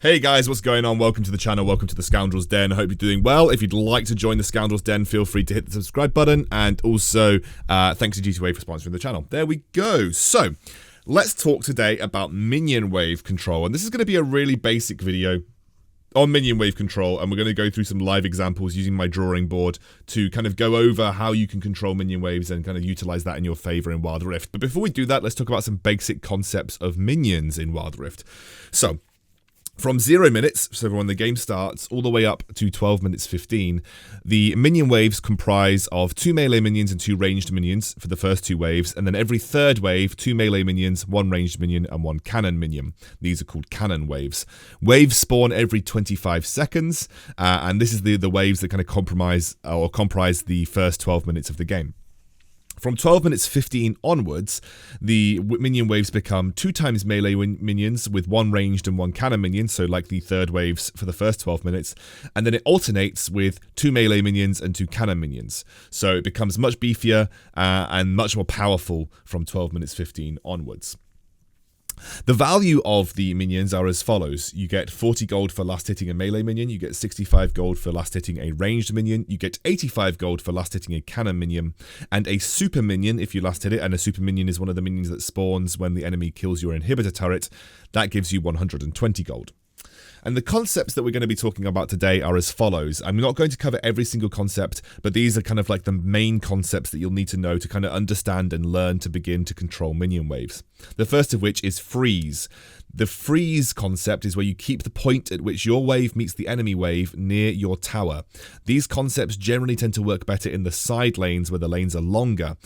Hey guys, what's going on? Welcome to the channel, welcome to the Scoundrel's Den. I hope you're doing well. If you'd like to join the Scoundrel's Den, feel free to hit the subscribe button, and also thanks to G2A for sponsoring the channel. There we go. So, let's talk today about minion wave control, and this is going to be a really basic video on minion wave control, and we're going to go through some live examples using my drawing board to kind of go over how you can control minion waves and kind of utilize that in your favor in Wild Rift. But before we do that, let's talk about some basic concepts of minions in Wild Rift. So, from 0 minutes, so when the game starts, all the way up to 12 minutes 15, the minion waves comprise of 2 melee minions and 2 ranged minions for the first 2 waves, and then every third wave, 2 melee minions, 1 ranged minion, and 1 cannon minion. These are called cannon waves. Waves spawn every 25 seconds, and this is the waves that kind of comprise the first 12 minutes of the game. From 12 minutes 15 onwards, the minion waves become 2 times melee minions with 1 ranged and 1 cannon minion, so like the third waves for the first 12 minutes, and then it alternates with 2 melee minions and 2 cannon minions. So it becomes much beefier and much more powerful from 12 minutes 15 onwards. The value of the minions are as follows. You get 40 gold for last hitting a melee minion, you get 65 gold for last hitting a ranged minion, you get 85 gold for last hitting a cannon minion, and a super minion if you last hit it, and a super minion is one of the minions that spawns when the enemy kills your inhibitor turret. That gives you 120 gold. And the concepts that we're going to be talking about today are as follows. I'm not going to cover every single concept, but these are kind of like the main concepts that you'll need to know to kind of understand and learn to begin to control minion waves. The first of which is freeze. The freeze concept is where you keep the point at which your wave meets the enemy wave near your tower. These concepts generally tend to work better in the side lanes where the lanes are longer.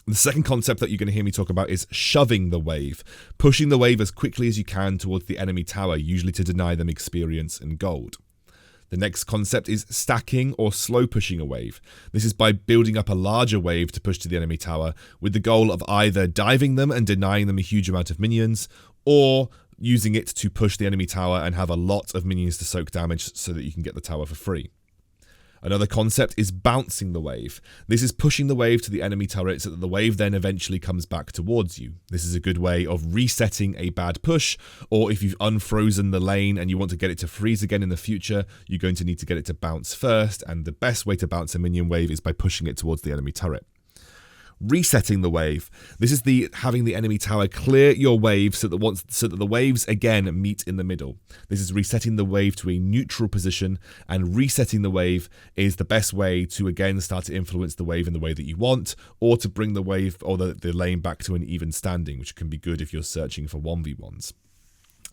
The second concept that you're going to hear me talk about is shoving the wave, pushing the wave as quickly as you can towards the enemy tower, usually to deny them experience and gold. The next concept is stacking or slow pushing a wave. This is by building up a larger wave to push to the enemy tower with the goal of either diving them and denying them a huge amount of minions, or using it to push the enemy tower and have a lot of minions to soak damage so that you can get the tower for free. Another concept is bouncing the wave. This is pushing the wave to the enemy turret so that the wave then eventually comes back towards you. This is a good way of resetting a bad push, or if you've unfrozen the lane and you want to get it to freeze again in the future, you're going to need to get it to bounce first, and the best way to bounce a minion wave is by pushing it towards the enemy turret. Resetting the wave. This is having the enemy tower clear your wave so that the waves again meet in the middle. This is resetting the wave to a neutral position, and resetting the wave is the best way to again start to influence the wave in the way that you want, or to bring the wave or the lane back to an even standing, which can be good if you're searching for 1v1s.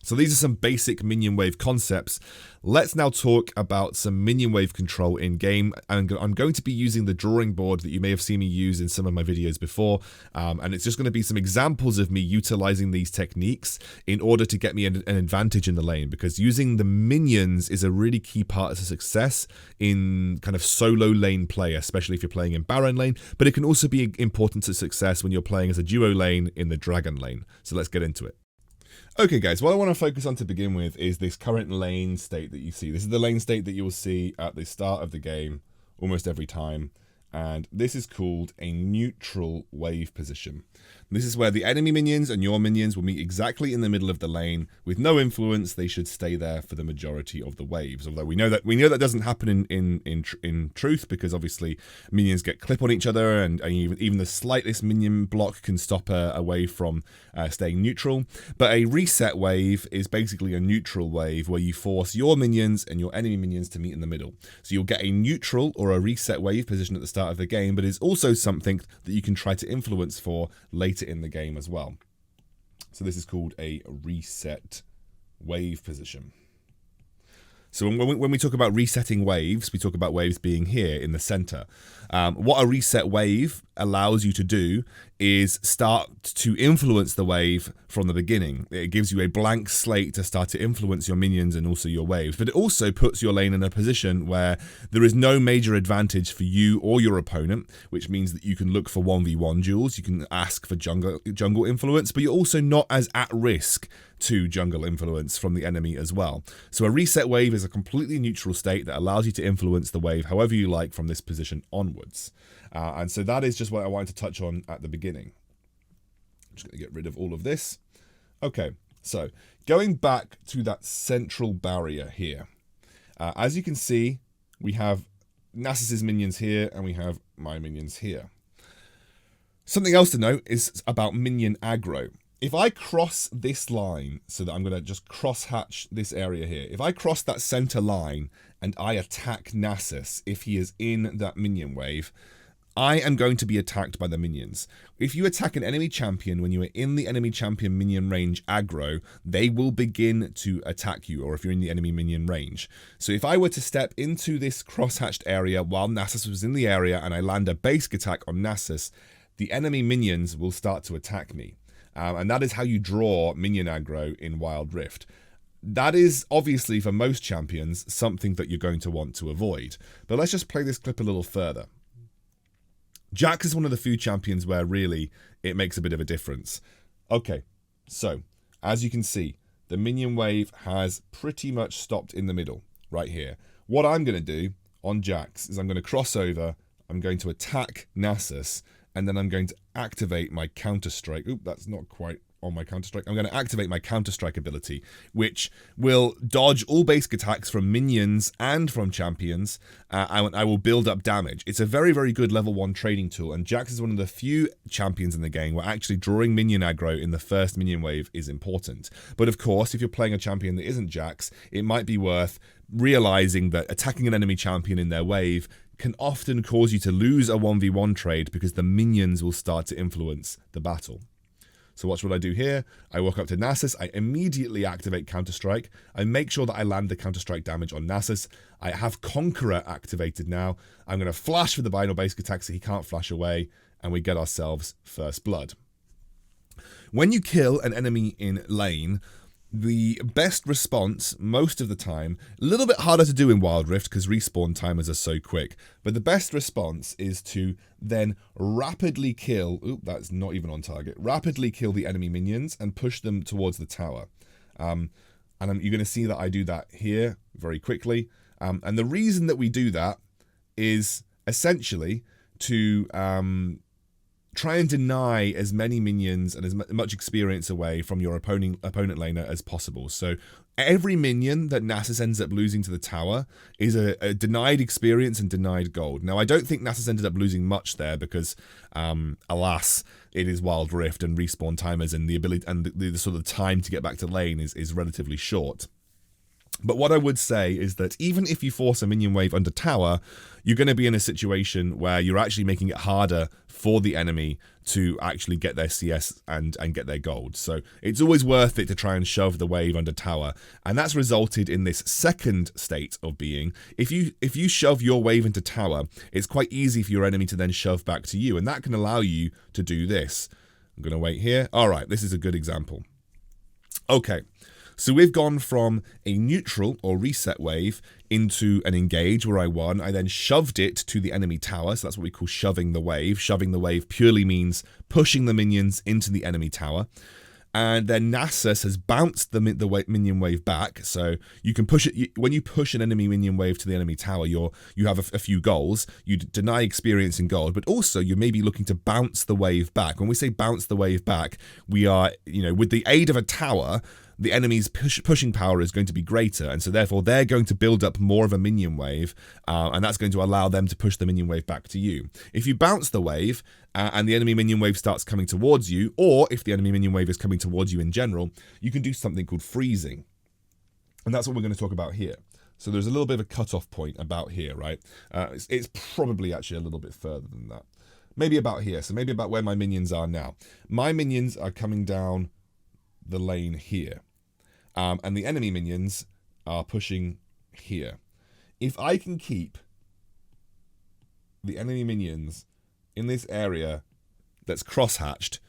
So these are some basic minion wave concepts. Let's now talk about some minion wave control in game, and I'm going to be using the drawing board that you may have seen me use in some of my videos before, and it's just going to be some examples of me utilizing these techniques in order to get me an advantage in the lane, because using the minions is a really key part of success in kind of solo lane play, especially if you're playing in Baron lane, but it can also be important to success when you're playing as a duo lane in the Dragon lane. So let's get into it. Okay guys, what I want to focus on to begin with is this current lane state that you see. This is the lane state that you will see at the start of the game almost every time, and this is called a neutral wave position. This is where the enemy minions and your minions will meet exactly in the middle of the lane with no influence. They should stay there for the majority of the waves, although we know that doesn't happen in truth, because obviously minions get clip on each other, and even the slightest minion block can stop a wave from staying neutral. But a reset wave is basically a neutral wave where you force your minions and your enemy minions to meet in the middle. So you'll get a neutral or a reset wave position at the start of the game, but it's also something that you can try to influence for later in the game as well. So this is called a reset wave position. So when we talk about resetting waves, we talk about waves being here in the center. What a reset wave allows you to do is start to influence the wave from the beginning. It gives you a blank slate to start to influence your minions and also your waves, but it also puts your lane in a position where there is no major advantage for you or your opponent, which means that you can look for 1v1 duels, you can ask for jungle influence, but you're also not as at risk to jungle influence from the enemy as well. So a reset wave is a completely neutral state that allows you to influence the wave however you like from this position onwards. And so that is just what I wanted to touch on at the beginning. I'm just going to get rid of all of this. Okay, so going back to that central barrier here, as you can see, we have Nasus's minions here, and we have my minions here. Something else to note is about minion aggro. If I cross this line, so that I'm going to just cross-hatch this area here. If I cross that center line and I attack Nasus, if he is in that minion wave, I am going to be attacked by the minions. If you attack an enemy champion when you are in the enemy champion minion range aggro, they will begin to attack you, or if you're in the enemy minion range. So if I were to step into this cross-hatched area while Nasus was in the area and I land a basic attack on Nasus, the enemy minions will start to attack me. And that is how you draw minion aggro in Wild Rift. That is obviously, for most champions, something that you're going to want to avoid. But let's just play this clip a little further. Jax is one of the few champions where really it makes a bit of a difference. Okay, so as you can see, the minion wave has pretty much stopped in the middle, right here. What I'm going to do on Jax is I'm going to cross over, I'm going to attack Nasus, and then I'm going to activate my Counter-Strike. Oop, that's not quite on my Counter-Strike. I'm going to activate my Counter-Strike ability, which will dodge all basic attacks from minions and from champions. I will build up damage. It's a very, very good level 1 trading tool, and Jax is one of the few champions in the game where actually drawing minion aggro in the first minion wave is important. But of course, if you're playing a champion that isn't Jax, it might be worth realizing that attacking an enemy champion in their wave can often cause you to lose a 1v1 trade because the minions will start to influence the battle. So watch what I do here. I walk up to Nasus. I immediately activate Counter-Strike. I make sure that I land the Counter-Strike damage on Nasus. I have Conqueror activated now. I'm going to flash for the Binal basic attack so he can't flash away, and we get ourselves first blood. When you kill an enemy in lane, the best response, most of the time, a little bit harder to do in Wild Rift because respawn timers are so quick, but the best response is to then rapidly kill, oop, that's not even on target, rapidly kill the enemy minions and push them towards the tower. You're going to see that I do that here very quickly. And the reason that we do that is essentially to try and deny as many minions and as much experience away from your opponent laner as possible. So every minion that Nasus ends up losing to the tower is a denied experience and denied gold. Now, I don't think Nasus ended up losing much there because, alas, it is Wild Rift and respawn timers, and the ability and the sort of time to get back to lane is relatively short. But what I would say is that even if you force a minion wave under tower, you're going to be in a situation where you're actually making it harder for the enemy to actually get their CS and get their gold. So it's always worth it to try and shove the wave under tower. And that's resulted in this second state of being. If you shove your wave into tower, it's quite easy for your enemy to then shove back to you. And that can allow you to do this. I'm going to wait here. All right, this is a good example. Okay. So we've gone from a neutral or reset wave into an engage where I won. I then shoved it to the enemy tower. So that's what we call shoving the wave. Shoving the wave purely means pushing the minions into the enemy tower. And then Nasus has bounced the minion wave back. So you can push it. When you push an enemy minion wave to the enemy tower, you have a few goals. You deny experience and gold, but also you may be looking to bounce the wave back. When we say bounce the wave back, we are, with the aid of a tower, the enemy's pushing power is going to be greater, and so therefore they're going to build up more of a minion wave, and that's going to allow them to push the minion wave back to you. If you bounce the wave, and the enemy minion wave starts coming towards you, or if the enemy minion wave is coming towards you in general, you can do something called freezing. And that's what we're going to talk about here. So there's a little bit of a cutoff point about here, right? It's probably actually a little bit further than that. Maybe about here, so maybe about where my minions are now. My minions are coming down the lane here. And the enemy minions are pushing here. If I can keep the enemy minions in this area that's cross-hatched,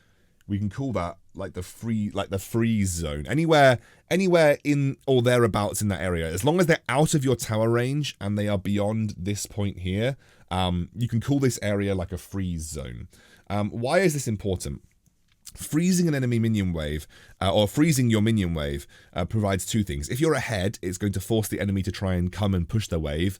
we can call that like the freeze zone. Anywhere in or thereabouts in that area, as long as they're out of your tower range and they are beyond this point here, you can call this area like a freeze zone. Why is this important? Freezing an enemy minion wave, or freezing your minion wave, provides two things. If you're ahead, it's going to force the enemy to try and come and push their wave.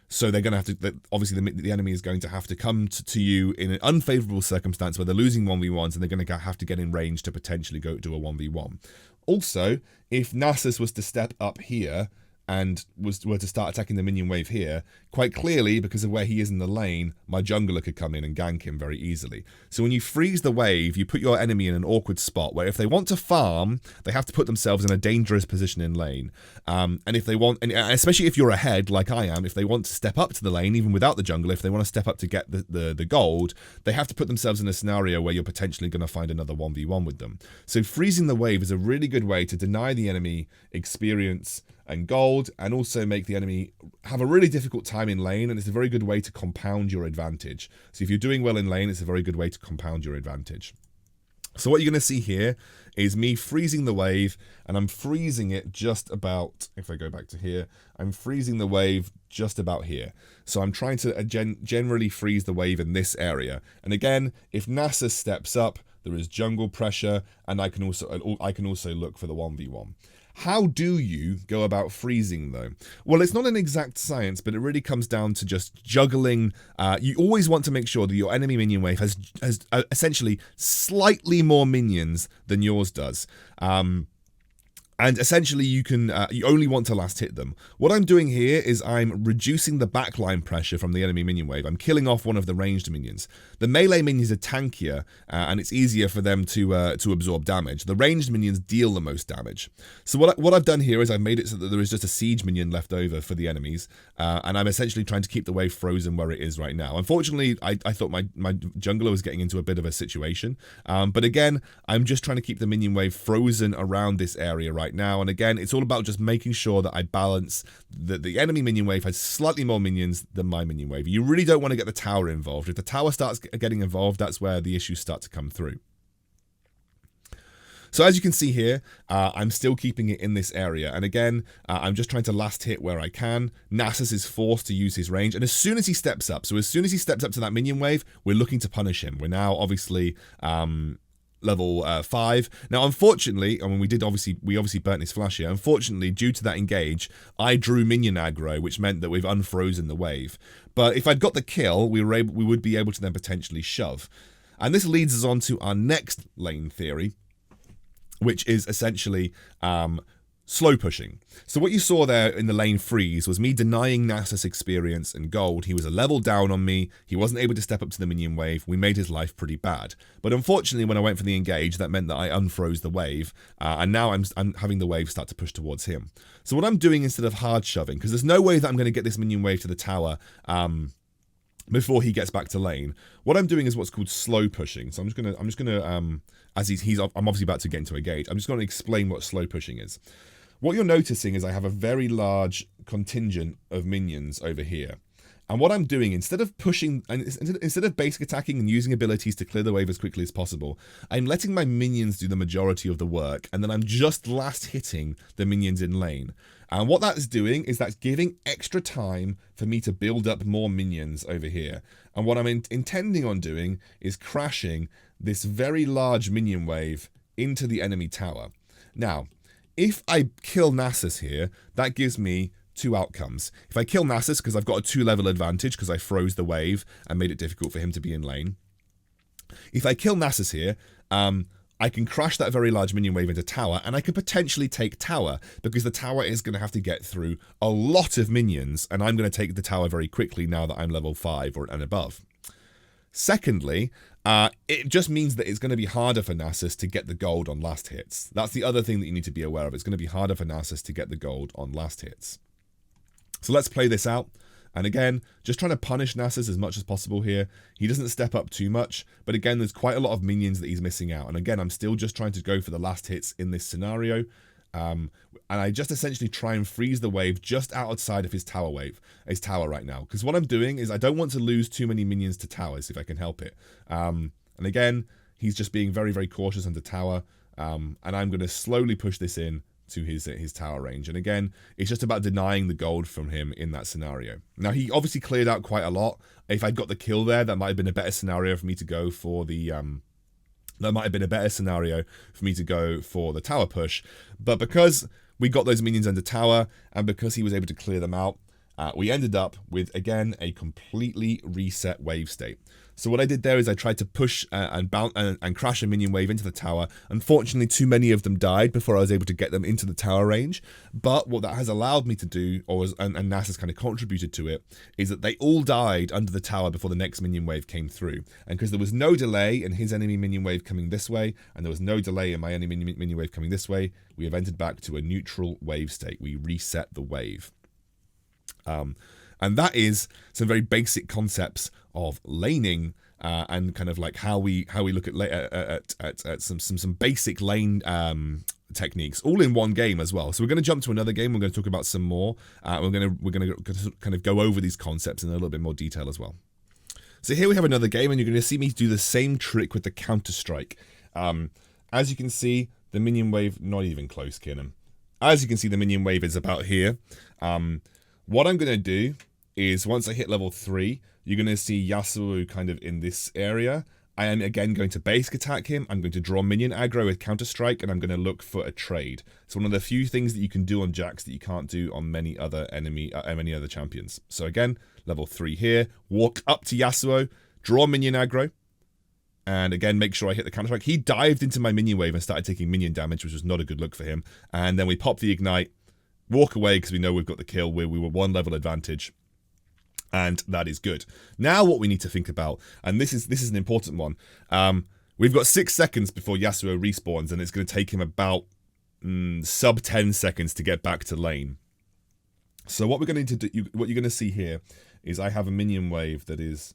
So they're going to have to, obviously the enemy is going to have to come to you in an unfavorable circumstance where they're losing 1v1s and they're going to have to get in range to potentially go do a 1v1. Also, if Nasus was to step up here and were to start attacking the minion wave here, quite clearly, because of where he is in the lane, my jungler could come in and gank him very easily. So when you freeze the wave, you put your enemy in an awkward spot where if they want to farm, they have to put themselves in a dangerous position in lane. And if they want, and especially if you're ahead, like I am, if they want to step up to the lane, even without the jungler, if they want to step up to get the gold, they have to put themselves in a scenario where you're potentially going to find another 1v1 with them. So freezing the wave is a really good way to deny the enemy experience and gold, and also make the enemy have a really difficult time in lane, and it's a very good way to compound your advantage. So if you're doing well in lane, it's a very good way to compound your advantage. So what you're going to see here is me freezing the wave, and I'm freezing it just about, if I go back to here, I'm freezing the wave just about here. So I'm trying to generally freeze the wave in this area. And again, if Nasus steps up, there is jungle pressure, and I can also look for the 1v1. How do you go about freezing, though? Well, it's not an exact science, but it really comes down to just juggling. You always want to make sure that your enemy minion wave has essentially slightly more minions than yours does. And essentially, you only want to last hit them. What I'm doing here is I'm reducing the backline pressure from the enemy minion wave. I'm killing off one of the ranged minions. The melee minions are tankier, and it's easier for them to absorb damage. The ranged minions deal the most damage. So what I've done here is I've made it so that there is just a siege minion left over for the enemies, and I'm essentially trying to keep the wave frozen where it is right now. Unfortunately, I thought my jungler was getting into a bit of a situation, but again, I'm just trying to keep the minion wave frozen around this area right now. And again, it's all about just making sure that I balance that the enemy minion wave has slightly more minions than my minion wave. You really don't want to get the tower involved. If the tower starts getting involved, that's where the issues start to come through. So as you can see here, I'm still keeping it in this area. And again, I'm just trying to last hit where I can. Nasus is forced to use his range. And as soon as he steps up, so as soon as he steps up to that minion wave, we're looking to punish him. We're now obviously level 5. Now, unfortunately, I mean, we obviously burnt his flash here. Unfortunately, due to that engage, I drew minion aggro, which meant that we've unfrozen the wave. But if I'd got the kill, we would be able to then potentially shove. And this leads us on to our next lane theory, which is essentially slow pushing. So what you saw there in the lane freeze was me denying Nasus experience and gold. He was a level down on me. He wasn't able to step up to the minion wave. We made his life pretty bad. But unfortunately, when I went for the engage, that meant that I unfroze the wave. And now I'm having the wave start to push towards him. So what I'm doing instead of hard shoving, because there's no way that I'm going to get this minion wave to the tower before he gets back to lane. What I'm doing is what's called slow pushing. So I'm just gonna as I'm obviously about to get into a engage. I'm just going to explain what slow pushing is. What you're noticing is I have a very large contingent of minions over here. And what I'm doing, instead of pushing, and instead of basic attacking and using abilities to clear the wave as quickly as possible, I'm letting my minions do the majority of the work, and then I'm just last hitting the minions in lane. And what that is doing is that's giving extra time for me to build up more minions over here. And what I'm intending on doing is crashing this very large minion wave into the enemy tower. Now, if I kill Nasus here, that gives me two outcomes. If I kill Nasus, because I've got a 2-level advantage because I froze the wave and made it difficult for him to be in lane. If I kill Nasus here, I can crash that very large minion wave into tower, and I could potentially take tower, because the tower is going to have to get through a lot of minions, and I'm going to take the tower very quickly now that I'm level 5 and above. Secondly, it just means that it's going to be harder for Nasus to get the gold on last hits. That's the other thing that you need to be aware of. It's going to be harder for Nasus to get the gold on last hits. So let's play this out. And again, just trying to punish Nasus as much as possible here. He doesn't step up too much, but again, there's quite a lot of minions that he's missing out. And again, I'm still just trying to go for the last hits in this scenario. And I just essentially try and freeze the wave just outside of his tower right now. Because what I'm doing is I don't want to lose too many minions to towers if I can help it. And again, he's just being very, very cautious under tower. And I'm going to slowly push this in to his tower range. And again, it's just about denying the gold from him in that scenario. Now, he obviously cleared out quite a lot. If I'd got the kill there, that might have been a better scenario for me to go for the tower push. But because we got those minions under tower, and because he was able to clear them out, we ended up with, again, a completely reset wave state. So what I did there is I tried to push and bounce and crash a minion wave into the tower. Unfortunately, too many of them died before I was able to get them into the tower range. But what that has allowed me to do, and NASA's kind of contributed to it, is that they all died under the tower before the next minion wave came through. And because there was no delay in his enemy minion wave coming this way, and there was no delay in my enemy minion wave coming this way, we have entered back to a neutral wave state. We reset the wave. And that is some very basic concepts of laning and kind of like how we look at some basic lane techniques, all in one game as well. So we're going to jump to another game. We're going to talk about some more. We're going to kind of go over these concepts in a little bit more detail as well. So here we have another game, and you're going to see me do the same trick with the Counter-Strike. As you can see, the minion wave, not even close, Kiernan. As you can see, the minion wave is about here. What I'm going to do is once I hit level 3, you're going to see Yasuo kind of in this area. I am again going to basic attack him. I'm going to draw minion aggro with Counter-Strike, and I'm going to look for a trade. It's one of the few things that you can do on Jax that you can't do on many other champions. So again, level 3 here, walk up to Yasuo, draw minion aggro, and again, make sure I hit the Counter-Strike. He dived into my minion wave and started taking minion damage, which was not a good look for him. And then we pop the ignite, walk away because we know we've got the kill. We were 1 level advantage. And that is good. Now what we need to think about, and this is an important one. We've got 6 seconds before Yasuo respawns, and it's going to take him about sub 10 seconds to get back to lane. So what we're going to do, what you're going to see here, is I have a minion wave that is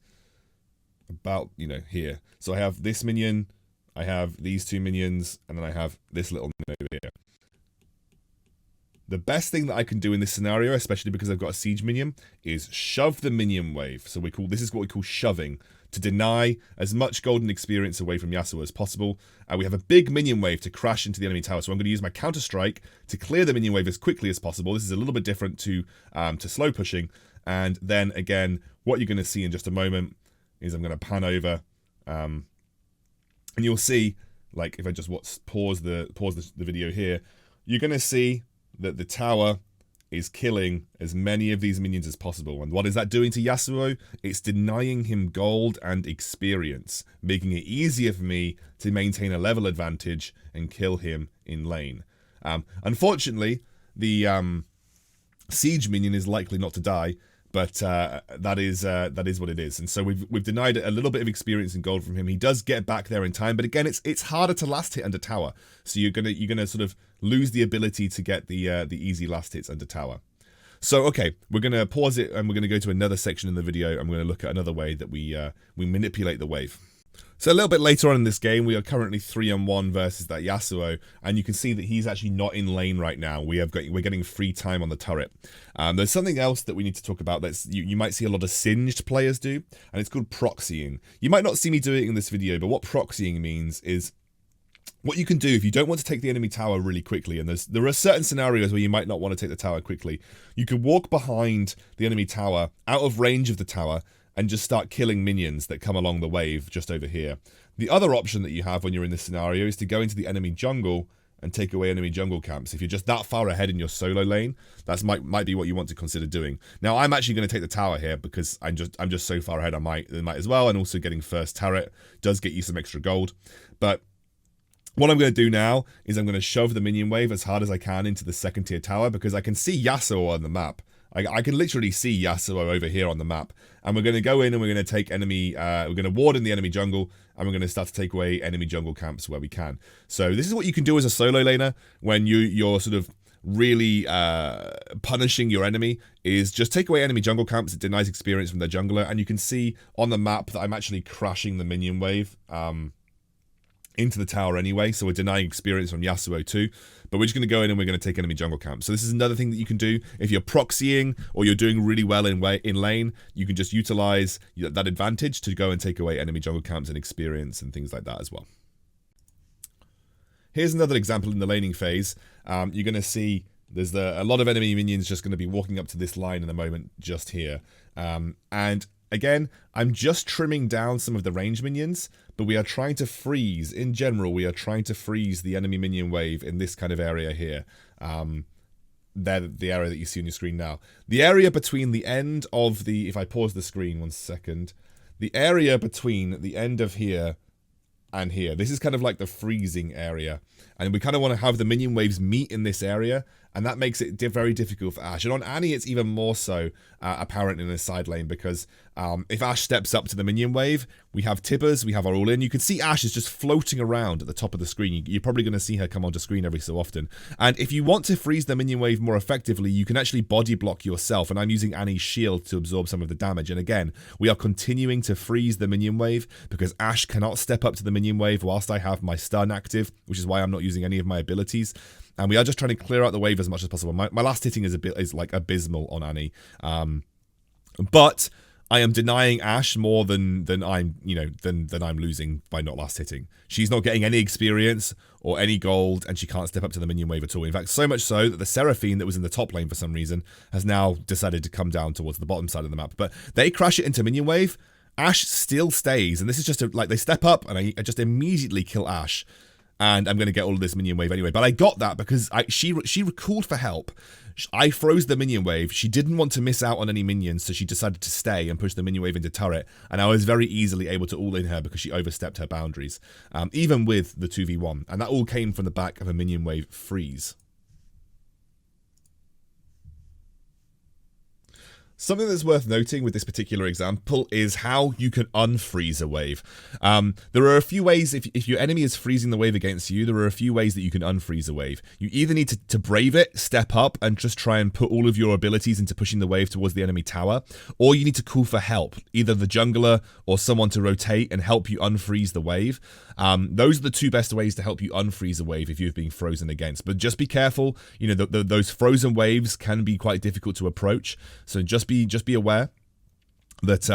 about, here. So I have this minion, I have these 2 minions, and then I have this little minion over here. The best thing that I can do in this scenario, especially because I've got a siege minion, is shove the minion wave. So this is what we call shoving, to deny as much golden experience away from Yasuo as possible. And we have a big minion wave to crash into the enemy tower. So I'm going to use my Counter-Strike to clear the minion wave as quickly as possible. This is a little bit different to slow pushing. And then again, what you're going to see in just a moment is I'm going to pan over, and you'll see, like if I just pause the video here, you're going to see that the tower is killing as many of these minions as possible. And what is that doing to Yasuo? It's denying him gold and experience, making it easier for me to maintain a level advantage and kill him in lane. Unfortunately, the siege minion is likely not to die, but that is what it is. And so we've denied a little bit of experience and gold from him. He does get back there in time, but again, it's harder to last hit under tower. So you're gonna sort of lose the ability to get the easy last hits under tower. So okay, we're gonna pause it and we're gonna go to another section in the video. And we're gonna look at another way that we manipulate the wave. So a little bit later on in this game, we are currently 3-on-1 versus that Yasuo, and you can see that he's actually not in lane right now. We're getting free time on the turret. There's something else that we need to talk about that you might see a lot of Singed players do, and it's called proxying. You might not see me do it in this video, but what proxying means is what you can do if you don't want to take the enemy tower really quickly, and there are certain scenarios where you might not want to take the tower quickly. You can walk behind the enemy tower, out of range of the tower, and just start killing minions that come along the wave just over here. The other option that you have when you're in this scenario is to go into the enemy jungle and take away enemy jungle camps. If you're just that far ahead in your solo lane, that might be what you want to consider doing. Now, I'm actually going to take the tower here because I'm just so far ahead I might as well, and also getting first turret does get you some extra gold. But what I'm going to do now is I'm going to shove the minion wave as hard as I can into the second tier tower because I can see Yasuo on the map. I can literally see Yasuo over here on the map. And we're going to go in and we're going to take enemy, we're going to ward in the enemy jungle, and we're going to start to take away enemy jungle camps where we can. So this is what you can do as a solo laner when you're sort of really punishing your enemy, is just take away enemy jungle camps. It denies experience from their jungler, and you can see on the map that I'm actually crashing the minion wave into the tower anyway, so we're denying experience from Yasuo too. But we're just going to go in and we're going to take enemy jungle camp. So this is another thing that you can do. If you're proxying or you're doing really well in lane, you can just utilize that advantage to go and take away enemy jungle camps and experience and things like that as well. Here's another example in the laning phase. You're going to see there's a lot of enemy minions just going to be walking up to this line in a moment just here. And again, I'm just trimming down some of the range minions, but we are trying to freeze, in general, we are trying to freeze the enemy minion wave in this kind of area here. they're the area that you see on your screen now. The area between the end of the, if I pause the screen 1 second, the area between the end of here and here, this is kind of like the freezing area. And we kind of want to have the minion waves meet in this area, and that makes it very difficult for Ashe. And on Annie, it's even more so apparent in the side lane, because if Ashe steps up to the minion wave, we have Tibbers, we have our all-in. You can see Ashe is just floating around at the top of the screen. You're probably going to see her come onto screen every so often. And if you want to freeze the minion wave more effectively, you can actually body block yourself. And I'm using Annie's shield to absorb some of the damage. And again, we are continuing to freeze the minion wave because Ashe cannot step up to the minion wave whilst I have my stun active, which is why I'm not using any of my abilities. And we are just trying to clear out the wave as much as possible. My last hitting is like abysmal on Annie, but I am denying Ashe more than I'm I'm losing by not last hitting. She's not getting any experience or any gold, and she can't step up to the minion wave at all. In fact, so much so that the Seraphine that was in the top lane for some reason has now decided to come down towards the bottom side of the map. But they crash it into minion wave. Ashe still stays, and this is just like they step up, and I just immediately kill Ashe. And I'm going to get all of this minion wave anyway. But I got that because she called for help. I froze the minion wave. She didn't want to miss out on any minions, so she decided to stay and push the minion wave into turret. And I was very easily able to all-in her because she overstepped her boundaries, even with the 2v1. And that all came from the back of a minion wave freeze. Something that's worth noting with this particular example is how you can unfreeze a wave. There are a few ways, if your enemy is freezing the wave against you, there are a few ways that you can unfreeze a wave. You either need to brave it, step up, and just try and put all of your abilities into pushing the wave towards the enemy tower, or you need to call for help, either the jungler or someone to rotate and help you unfreeze the wave. Those are the two best ways to help you unfreeze a wave if you're being frozen against. But just be careful, you know, those frozen waves can be quite difficult to approach, so just be aware that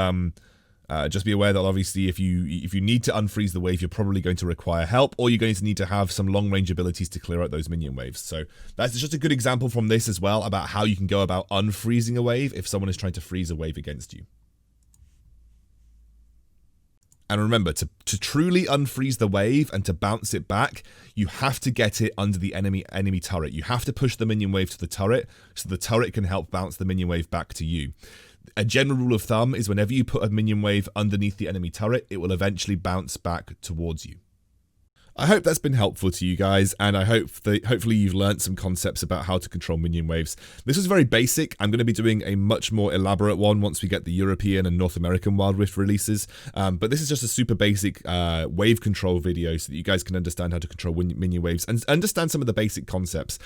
obviously if you need to unfreeze the wave, you're probably going to require help, or you're going to need to have some long range abilities to clear out those minion waves. So that's just a good example from this as well about how you can go about unfreezing a wave if someone is trying to freeze a wave against you. And remember, to truly unfreeze the wave and to bounce it back, you have to get it under the enemy turret. You have to push the minion wave to the turret, so the turret can help bounce the minion wave back to you. A general rule of thumb is whenever you put a minion wave underneath the enemy turret, it will eventually bounce back towards you. I hope that's been helpful to you guys, and I hope that hopefully you've learned some concepts about how to control minion waves. This was very basic. I'm going to be doing a much more elaborate one once we get the European and North American Wild Rift releases, but this is just a super basic wave control video so that you guys can understand how to control minion waves and understand some of the basic concepts.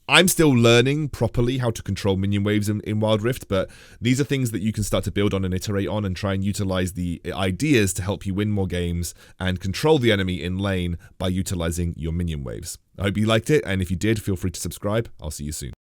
I'm still learning properly how to control minion waves in Wild Rift, but these are things that you can start to build on and iterate on and try and utilize the ideas to help you win more games and control the enemy in lane by utilizing your minion waves. I hope you liked it, and if you did, feel free to subscribe. I'll see you soon.